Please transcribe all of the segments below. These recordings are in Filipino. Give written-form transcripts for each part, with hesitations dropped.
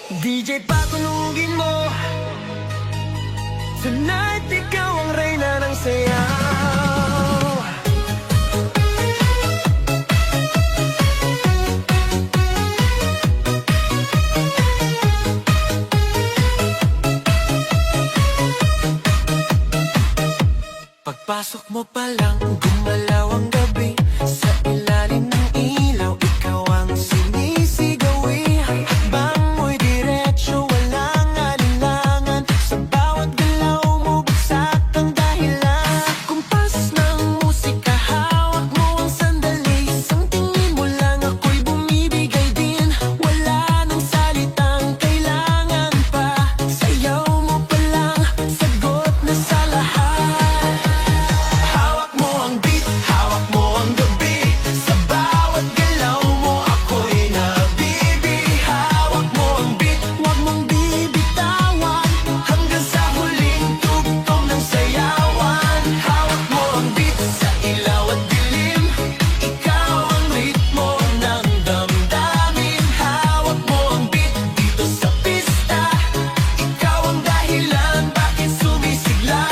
DJ patunugin mo. Tonight ikaw ang reyna ng sayaw. Pagpasok mo pa lang, gumalaw ang gabi. Sa ilalim ng ilaw, ikaw ang sinisigawi. Hakbang mo'y diretso, walang alinlangan. Sa bawat galaw mo, bagsak ang dahilan. Kumpas ng musika, hawak mo ang sandali. Isang tingin mo lang, ako'y bumibigay din. Wala nang salitang kailangan pa. Sayaw mo pa lang, sagot na sa lahat. Hawak mo ang beat, hawak mo ang gabi. Sa bawat galaw mo, ako'y nabibi. Hawak mo ang beat, huwag mong bibitawan. Hanggang sa huling tugtog ng sayawan. Hawak mo ang beat, sa ilaw at dilim. Ikaw ang ritmo ng damdamin. Hawak mo ang beat, dito sa pista. Ikaw ang dahilan, bakit sumisigla.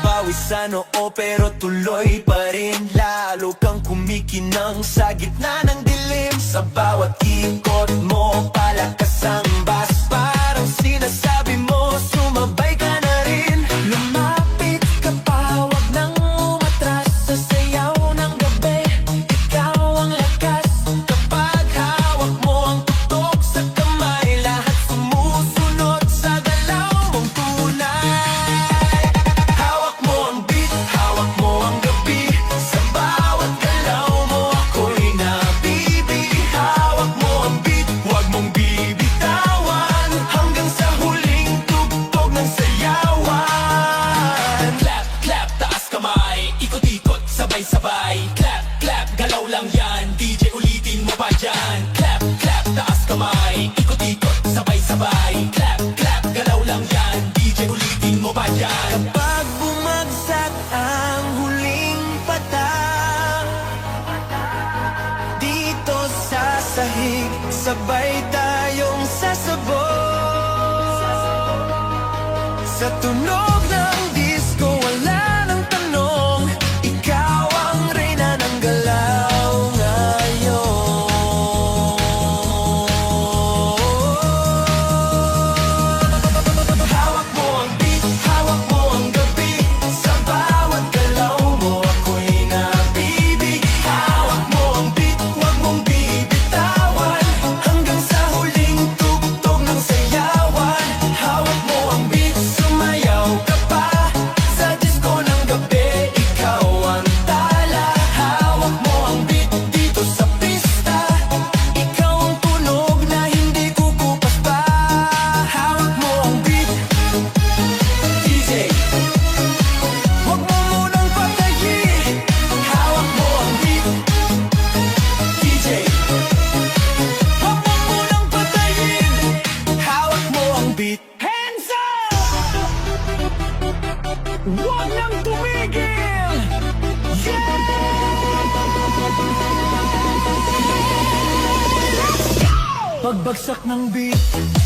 Pawis sa noo pero tuloy pa rin. Lalo kang kumikinang sa gitna ng dilim. Sa bawat ikot mo, palakas ang bass. Parang sinasabi mo, sumabay ka na rin. Lumapit ka pa, wag nang umatras. Sa sayaw ng gabi, ikaw ang lakas. Kapag hawak mo ang tutok sa kamay, lahat sumusunod sa galaw mong tunay. Hawak mo ang beat, hawak mo ang gabi. Sa bawat galaw mo, ako'y nabibi. Hawak mo ang beat, huwag mong bibitawan. Hanggang sa huling tugtog ng sayawan. Clap, clap, taas kamay. Ikot-ikot, sabay-sabay. Clap, clap, galaw lang yan. DJ ulitin mo pa dyan. Clap, clap, taas kamay. Ikot-ikot, sabay-sabay. Clap, clap, galaw lang yan. DJ ulitin mo pa dyan. Kapag bumagsak ang huling patak, dito sa sahig, sabay tayong sasabog. Sa tunog ng disco, wala nang tanong. Ikaw ang reyna ng galaw ngayon. Hawak mo ang beat, hawak mo ang gabi. Sa bawat galaw mo, ako'y nabibig. Hawak mo ang beat, huwag mong bibitawan. Hanggang sa huling tugtog ng sayawan. Hawak mo ang beat, sumayaw ka pa. Sa disco ng gabi, ikaw ang tala. Hawak mo ang beat, dito sa pista. Ikaw ang tunog na hindi kukupas pa. Hawak mo ang beat, DJ, huwag mo munang patayin. Hawak mo ang beat, DJ, huwag mo munang patayin. Hawak mo ang beat. Hands up! Huwag nang tumigil! Yeah! Pagbagsak ng beat,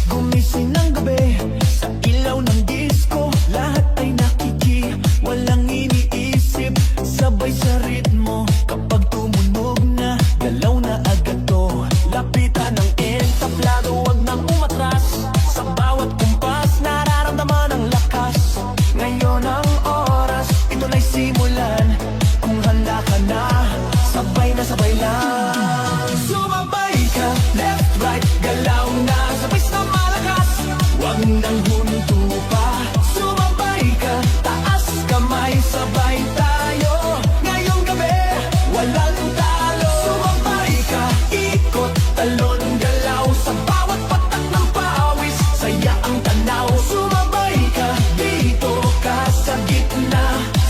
gumising ng gabi. Sa ilaw ng disco, lahat ay nakiki. Walang iniisip, sabay sa ritmo. Kapag tumunog na, galaw na agad to. Lapitan ng entablado, wag nang umatras. Sa bawat kumpas, nararamdaman ang lakas. Ngayon ang oras, ito na'y simulan. Kung handa ka na, sabay na sabay lang. Sumabay ka, left, right, galaw na. Sabay sa malakas, wag nang huminto pa. Sumabay ka, taas kamay, sabay tayo. Ngayong gabi, walang talo. Sumabay ka, ikot, talon, galaw. Sa bawat patak ng pawis, saya ang tanaw. Sumabay ka, dito ka sa gitna.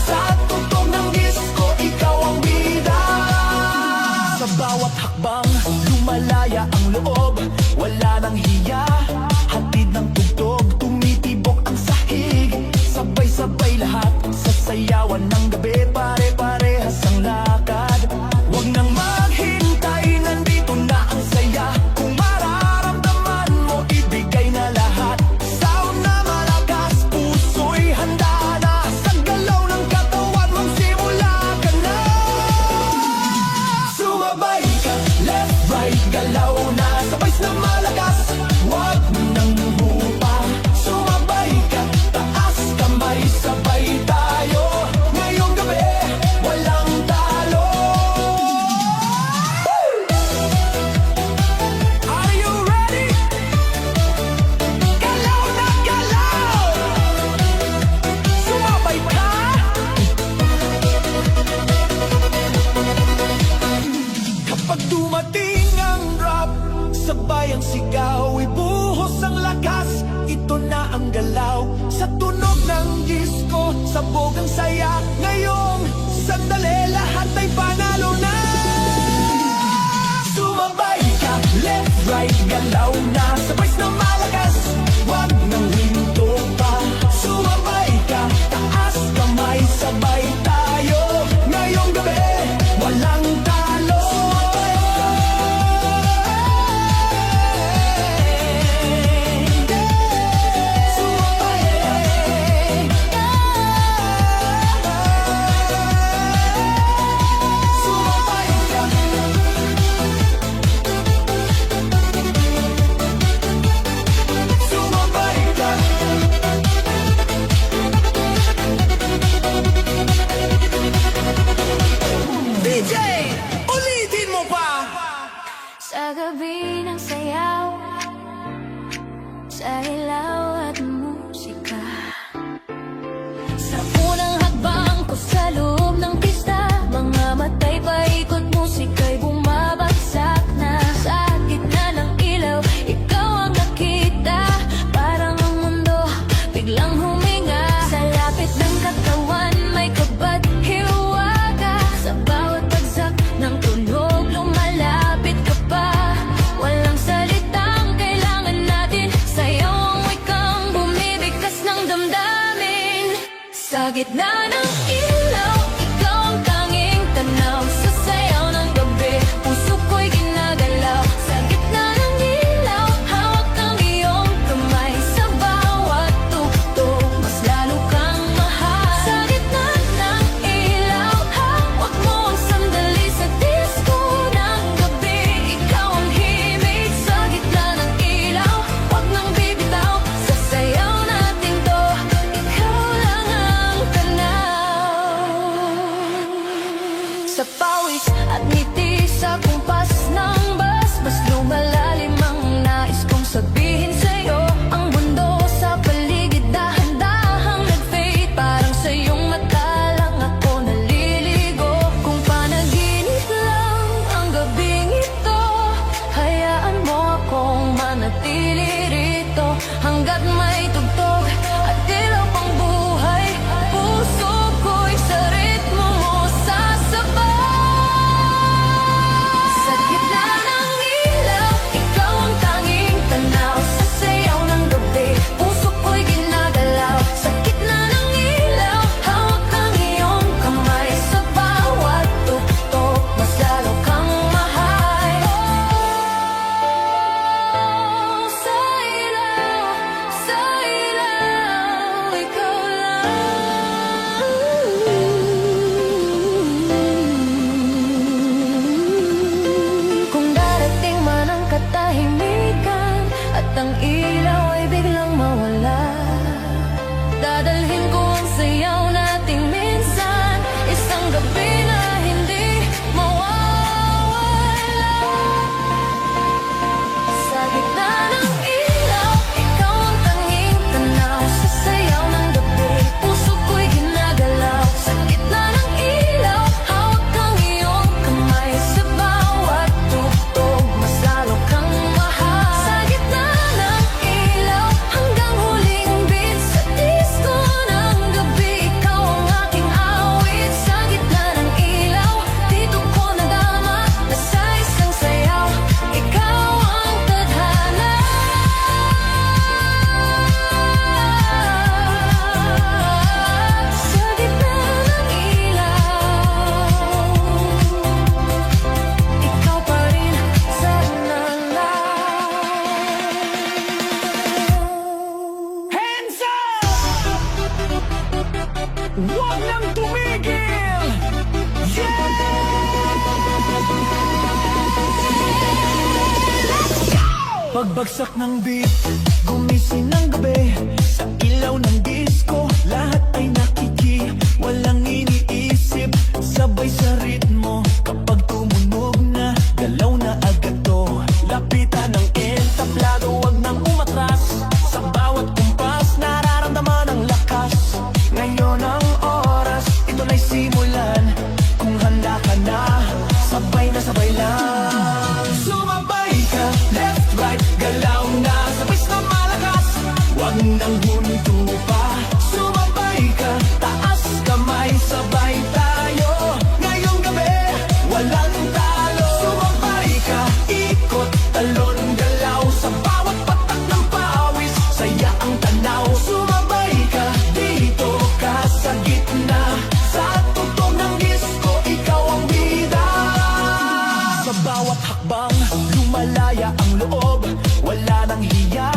Sa tugtog ng disco, ikaw ang bida. Sa bawat hakbang, lumalaya ang loob. Wala nang hiya, hatid ng tugtog, ng sigaw, ibuhos ang lakas. Ito na ang galaw, sa tunog ng disco, sabog ang saya. Ngayong sandali, lahat ay panalo na. Sumabay ka, left, right, galaw na. Sabay na malakas, wag nang hinto pa. Sumabay ka, taas kamay, sabay tayo. Ngayong gabi, walang talo. DJ, ulitin mo pa! Sa gabi ng sayaw, sa ilaw at musika, sa unang hakbang ko sa loob ng pista, mga matay paikot, musika'y bumabagsak na. Sa gitna ng ilaw, ikaw ang nakita, parang ang mundo biglang huminga. Sa lapit ng katawan, may kabat hiwaga. Sa bawat bagsak ng tunog, lumalapit ka pa. Walang salitang kailangan natin, sayaw ang wikang bumibigkas ng damdamin. Sa gitna ng ilaw, ikaw ang tanging tanaw. Sa sayaw ng gabi, puso ko'y ginagalaw. Sa gitna ng ilaw, hawak ang iyong kamay. Sa bawat tugtog, mas lalo kang mahal. Sa gitna ng ilaw, hawak mo ang sandali. Sa disco ng gabi, ikaw ang himig. Sa gitna ng ilaw, wag nang bibitaw. Sa sayaw natin to, ikaw lang ang tanaw. Sa pawis at ngiti, sa kumpas ng bus, mas lumalalim ang nais kong sabihin sa'yo. Ang mundo sa paligid dahan-dahang nag-fade, parang sa iyong mata lang ako naliligo. Kung panaginip lang ang gabing ito, hayaan mo akong manatili rito. Hanggat may tugtog at dilaw pang buhay, puso ko'y sa ritmo mo sasabay. Sa gitna ng ilaw, ikaw ang tanging tanaw. Sa sayaw ng gabi, puso ko'y ginagalaw. Sa gitna ng ilaw, hawak ang iyong kamay. Sa bawat tugtog, mas lalo kang mahal. Sa ilaw, ikaw lang. Kung darating man ang katahimikan at ang ilaw ay biglang mawala, dadalhin ko ang sayaw nating minsan, isang gabi na hindi mawawala. Sa gitna ng ilaw, ikaw ang tanging tanaw. Sa sayaw ng gabi, puso ko'y ginagalaw. Sa gitna ng ilaw, hawak ang iyong kamay. Sa bawat tugtog, mas lalo kang mahal. Sa gitna ng ilaw, hanggang huling beat. Sa disco ng gabi, ikaw ang aking awit. Sa gitna ng ilaw, dito ko nadama na sa isang sayaw, ikaw ang tadhana. Sa gitna ng ilaw, ikaw pa rin sa nalaw. Hands up! Huwag nang tumigil! Pagbagsak ng beat, gumising ng gabi. Sa ilaw ng disco, lahat ay nakiki. Walang iniisip, sabay sa ritmo. Kapag tumunog na, galaw na agad to. Lapitan ng entablado, wag nang umatras. Sa bawat kumpas, nararamdaman ang lakas. Ngayon ang oras, ito na'y simulan. Kung handa ka na sabay lang. Sumabay ka, left, right, galaw na sabay na malakas. Huwag nang huminto pa, sumabay ka, taas kamay, sabay tayo. Ngayong gabi, walang talo. Sumabay ka, ikot, talon, galaw, sa bawat patak ng pawis, saya ang tanaw. Sumabay ka, dito ka sa gitna, sa tugtog ng disco, ikaw ang bida. Sa bawat hakbang, lumalaya ang loob, wala nang hiya,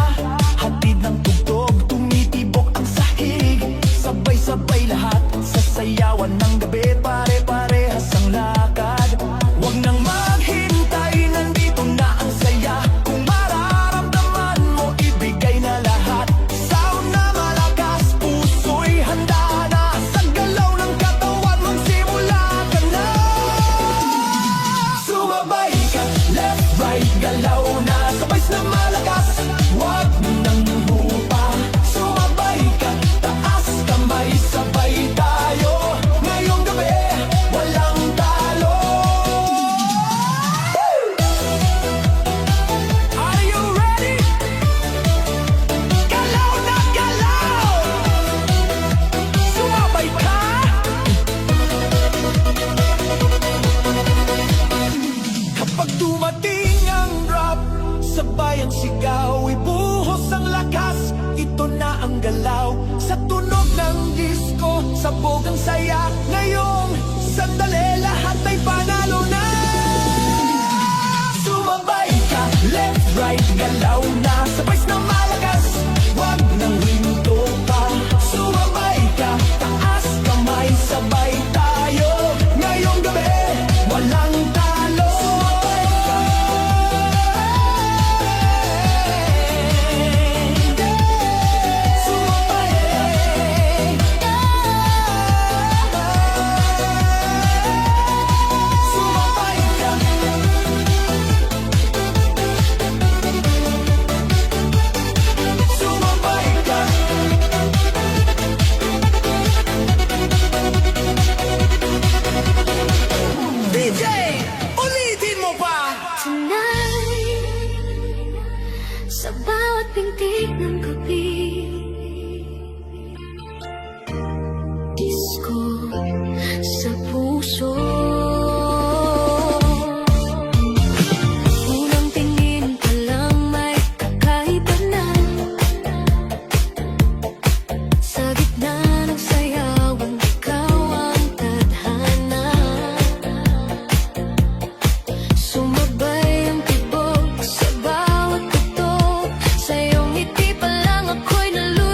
hatid ng tugtog, tumitibok ang sahig. Sabay-sabay lahat, sasayawan ng gabi, pare-parehas ang lakad. Huwag nang maghintay, nandito na ang saya. Kung mararamdaman mo, ibigay na lahat. Sound na malakas, puso'y handa na. Sa galaw ng katawan, magsimula ka na. Sumabay ka, left, right, galaw na sabay na malakas. Huwag nang hupa, sumabay ka, taas kamay, sabay tayo. Ngayong gabi, walang talo. Are you ready? Galaw na galaw, sumabay ka. Kapag dumating ang rap, sabay ang sigaw, ibuhos ang lakas. Ito na ang galaw, sa tunog ng disco, sabog ang saya. Ngayong sandali, lahat ay panalo na. Sumabay ka, left, right, galaw na sabay na malakas. Huwag nang huminto pa, sumabay ka, taas kamay, sabay tayo. Ngayong gabi, walang talo. Sumabay ka, sumabay ka, sumabay ka. DJ, ulitin mo pa. Tonight, sa bawat pintig ng gabi, disco sa puso. Unang tingin pa lang may kakaiba na. Sa gitna ng sayawan, ikaw ang tadhana. Sumabay ang tibok sa bawat tugtog, sa iyong ngiti pa lang ako'y nalulungkot.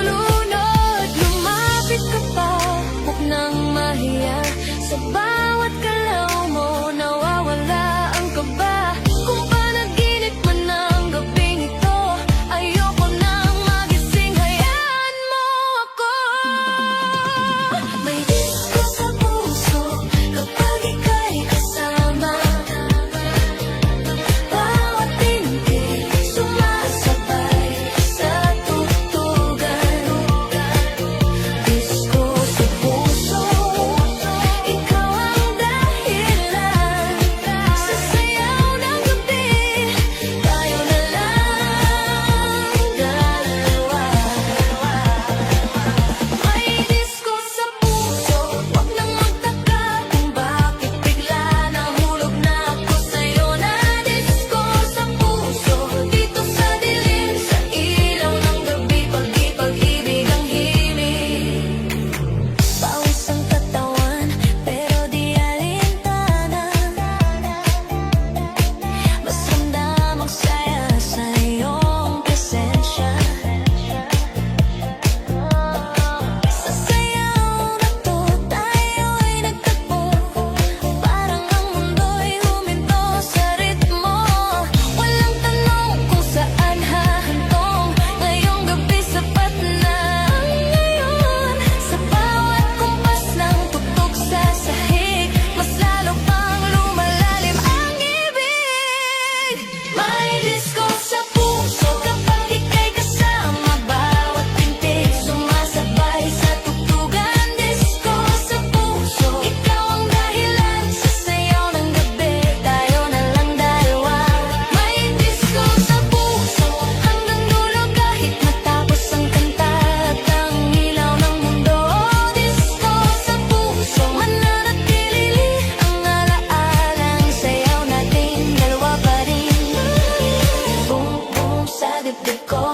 dibdib ko,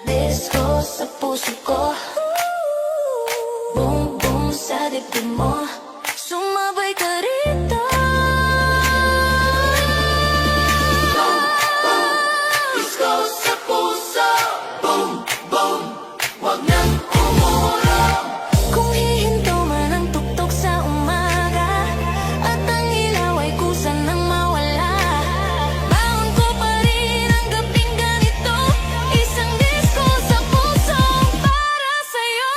disco sa puso ko, boom boom sa dibdib mo, sumabay ka rito. Disco sa puso, boom, boom, wag nang umurong. Kung hihinto man ang tuktok sa umaga at ang ilaw ay kusa nang mawala, baon ko pa rin ang gabing ganito, isang disco sa puso para sa'yo.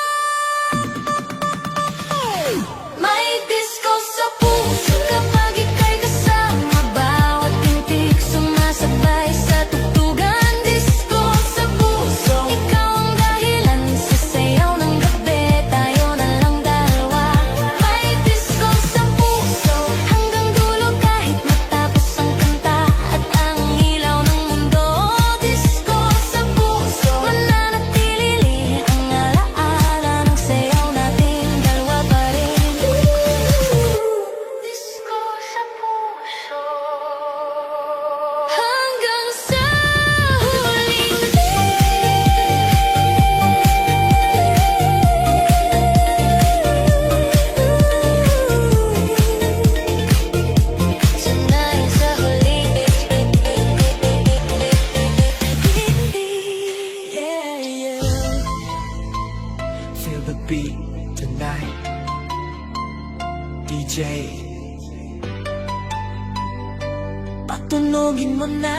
May disco sa puso kapag ika'y kasama, bawat tintig sumasabay sa tugtugan. Disco sa puso, ikaw ang dahilan sa sayaw ng gabi, tayo na lang dalawa. May disco sa puso, hanggang dulo kahit matapos ang kanta at ang ilaw ng mundo. Disco sa puso, mananatili ang alaala ng sayaw nating dalawa pa rin. Disco sa puso, hanggang sa huling sanay sa huling Yeah, yeah. Feel the beat tonight. DJ, patunogin mo na.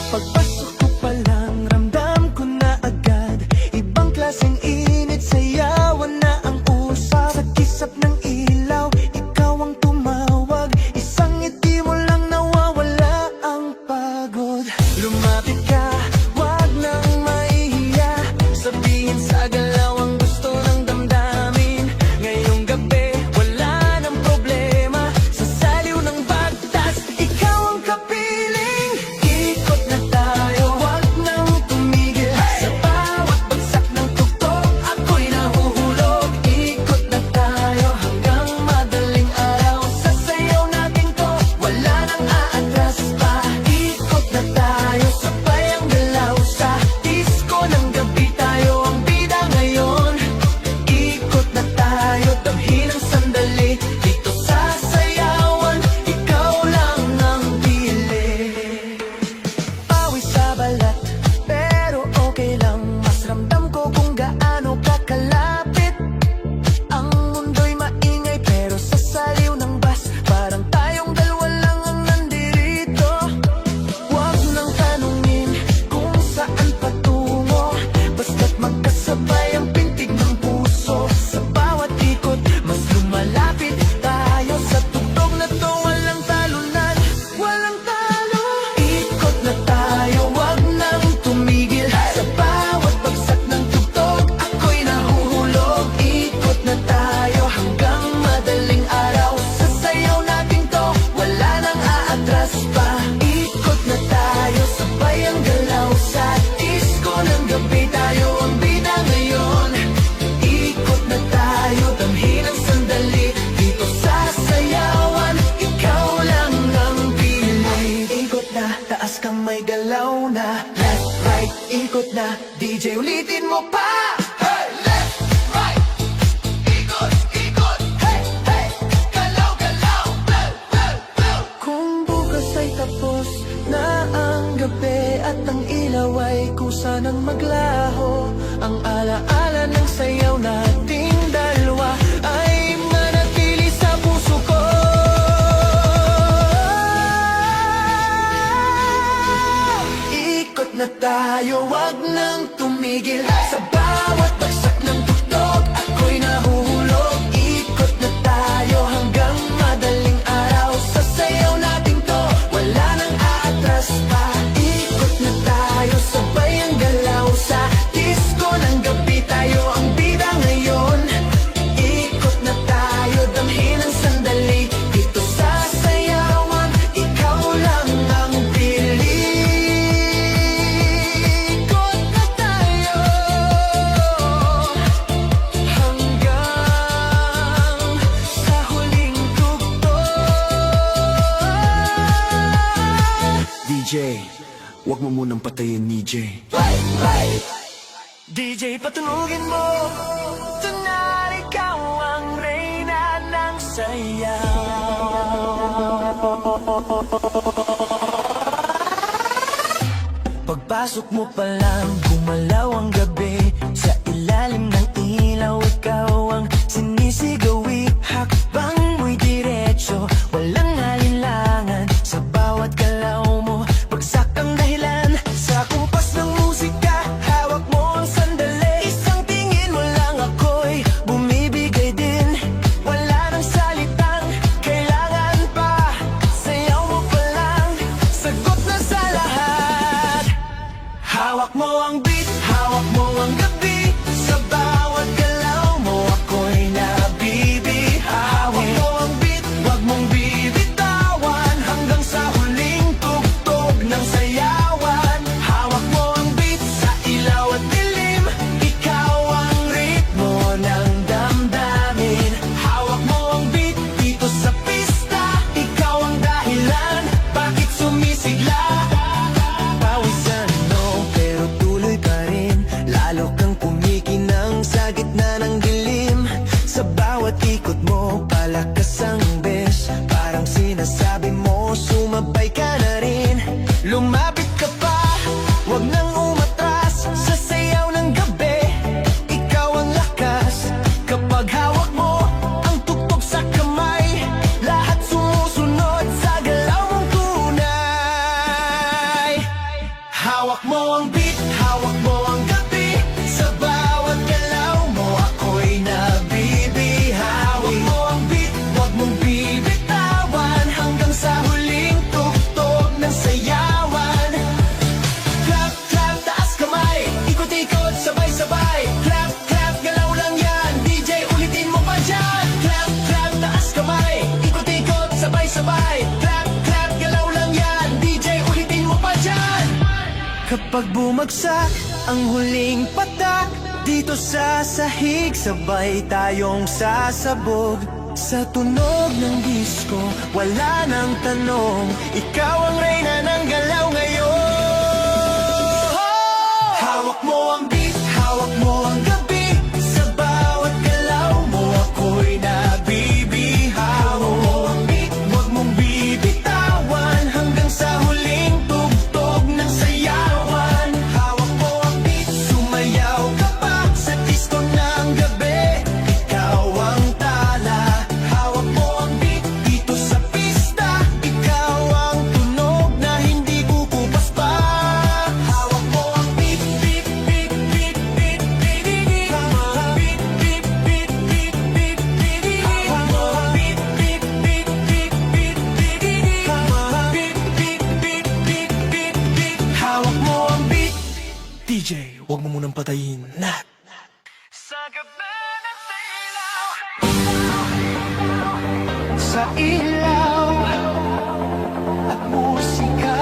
Pagpasok ko pa lang, ramdam ko na agad. Ibang klaseng init, sayawan na ang usap. Sa kisap ng ilaw, ikaw ang tumawag. Isang ngiti mo lang nawawala ang pagod. Lumapit ka, wag nang mahihiya. Sabihin sa galaw ang gusto ng damdamin. Ngayong gabi, wala nang problema. Sa saliw ng bagtas, ikaw ang kapiling. Ikot na tayo, wag nang tumigil. Sa bawat bagsak ng tugtog, ako'y nahuhulog. Ikot na tayo hanggang madaling araw. Sa sayaw natin to, wala nang aatras pa. Ikot na tayo, sabay ang galaw sa disco ng gabi. Tayo ang bida ngayon. Ikot na tayo, damhin ang sandali. Dito sa sayawan, ikaw lang ang pili. Pawis sa balat, pero okay lang. Mas ramdam ko kung gaano ka kalapit. Ang mundo'y maingay, pero sa saliw ng bus, parang tayong dalawa lang ang nandirito. Huwag nang tanungin kung saan patungo, basta't magkasabay ang pintig ng puso. Sa bawat ikot, mas lumalapit tayo. Sa tugtog na to, walang talunan, walang talo. Ikot na tayo, wag nang tumigil. Sa bawat bagsak ng tugtog, ako'y nahuhulog. Ikot na tayo hanggang madaling araw. Sa sayaw natin to, wala nang aatras pa. Ikot na tayo, sabay ang galaw sa disco ng gabi. Tayo ang bida ngayon. Ikot na tayo, damhin ang sandali. Dito sa sayawan, ikaw lang ang pili. Ikot na, taas kamay, galaw na. Left, right, ikot na. DJ, ulitin mo pa. Hey, left, right, ikot, ikot. Hey, hey, galaw, galaw. Blow, blow, blow. Kung bukas ay tapos na ang gabi at ang ilaw ay kusa ng maglaho, ang alaala ng sayaw nating dalawa ay manatili sa puso ko. Ikot na tayo, wag nang tumigil. Sa bawat bagsak ng tugtog, ako'y nahuhulog. Ikot na tayo hanggang madaling araw. Sa sayaw natin to, wala nang aatras pa. Ikot na tayo, sabay ang galaw sa disco ng gabi. Tayo ang bida ngayon. Ikot na tayo, damhin ang sandali. Dito sa sayawan, ikaw lang ang pili. Ikot na tayo. DJ, wag mo munang patayin ni J. DJ, patunugin mo. Tonight, ikaw ang reyna ng sayaw. Pagpasok mo pa lang, gumalaw ang gabi. Sa ilalim ng ilaw, ikaw ang sinisigawi. Hakbang mo'y diretso, walang alinlangan. Sa bawat galaw mo, bagsak ang dahilan. Sa kumpas ng musika, hawak mo ang sandali. Isang tingin mo lang ako'y bumibigay din. Wala nang salitang kailangan pa. Sayaw mo pa lang, sagot na sa lahat. Hawak mo ang beat, hawak mo ang gabi. Sa bawat galaw mo ako'y nabibi. Hawak mo ang beat, wag mong bibitawan. Hanggang sa huling tugtog ng sayawan. Hawak mo ang beat sa ilaw at dilim. Ikaw ang ritmo ng damdamin. Hawak mo ang beat dito sa pista. Ikaw ang dahilan, bakit sumisigla? Pawisan mo, pero tuloy pa rin. Lalo kang kumikinang sa gitna ng dilim. Sa bawat ikot mo, palakas ang bes. Parang sinasabi mo, sumabay ka na rin. Lumapit ka pa, wag nang umatras. Sa sayaw ng gabi, ikaw ang lakas. Kapag hawak mo ang tugtog sa kamay, lahat sumusunod sa galaw mong tunay. Hawak mo ang beat, hawak mo ang gabi. Sa bawat galaw mo ako'y nabibi. Hawak mo ang beat, wag mong bibitawan. Hanggang sa huling tugtog ng sayawan. Clap, clap, taas kamay. Ikot-ikot, sabay-sabay. Clap, clap, galaw lang yan. DJ, ulitin mo pa dyan. Clap, clap, taas kamay. Ikot-ikot, sabay-sabay. Clap, clap, galaw lang yan. DJ, ulitin mo pa dyan. Kapag bumagsak ang huling patak, dito sa sahig sabay tayong sasabog. Sa tunog ng disco, wala nang tanong. Ikaw ang reyna ng galaw ngayon. Hawak mo ang beat, hawak mo ang gabi. Sa bawat galaw mo ako'y nabibi. Hawak mo ang beat, wag mong bibitawan. Hanggang sa huling tugtog ng sayawan. Hawak mo ang beat, sumayaw ka pa. Sa disco ng gabi, ikaw ang tala. Hawak mo ang beat dito sa pista. Ikaw ang tunog na hindi kukupas pa. Hawak mo ang beat, beat, beat, beat, beat, beat, beat. Beat, beat, beat, beat, beat, beat. Hawak mo ang beat, beat, beat, beat, beat, beat, beat. Beat, beat, beat, beat, beat, beat. Hawak mo ang beat. DJ, wag mo munang patayin. Sa gabi ng sa ilaw at musika.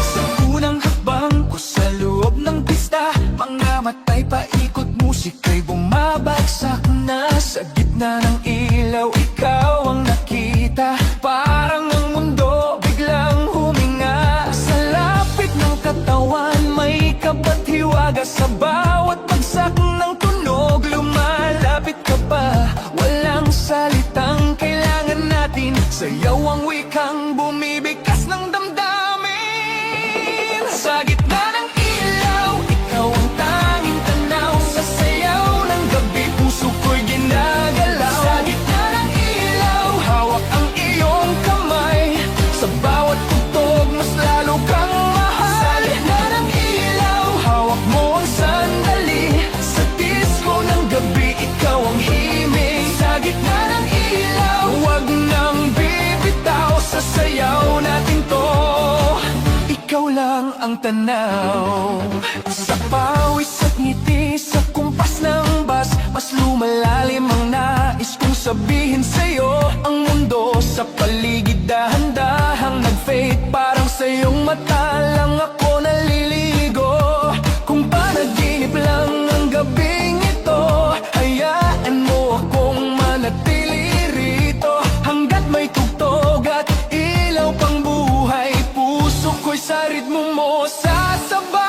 Sa unang hakbang ko sa loob ng pista, mga matay paikot, musika'y bumabagsak na. Sa gitna ng ilaw, ikaw ang nakita. Parang ang mundo biglang huminga. Sa lapit ng katawan, may kapat-hiwaga. Sa bawat bagsak ng tunog, lumalapit ka pa. Walang salitang kailangan natin. Sayaw ang wikang bumibigkas ng damdamin. Sa gitna ng ilaw, ikaw ang tanging tanaw. Sa sayaw ng gabi, puso ko'y ginagalaw. Sa gitna ng ilaw, hawak ang iyong kamay. Sa bawat tugtog, mas lalo kang mahal. Sa gitna ng ilaw, hawak mo ang sandali. Sa disco ng gabi, ikaw ang himig. Sa gitna ng ilaw, wag nang bibitaw. Sa sayaw natin to, ikaw lang ang tanaw. Sa pawis at ngiti, sa kumpas ng bas, mas lumalalim ang nais kong sabihin sa'yo. Ang mundo sa paligid dahan-dahang nag-fade, parang sa iyong mata mo sasabay.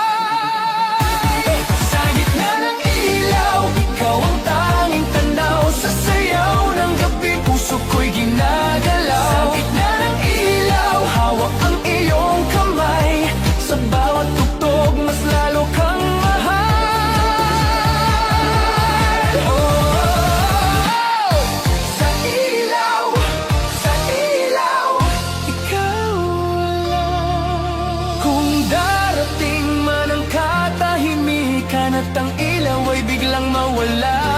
Sa gitna ng ilaw, ikaw ang tanging tanaw. Sa sayaw ng gabi, puso ko'y ginagalaw. Sa gitna ng ilaw, hawak ang iyong kamay. Sa bawat tugtog, mas lalo kang mahal. Oh, sa ilaw, ikaw lang. Kung darating man ang katahimikan at ang ilaw ay biglang mawala,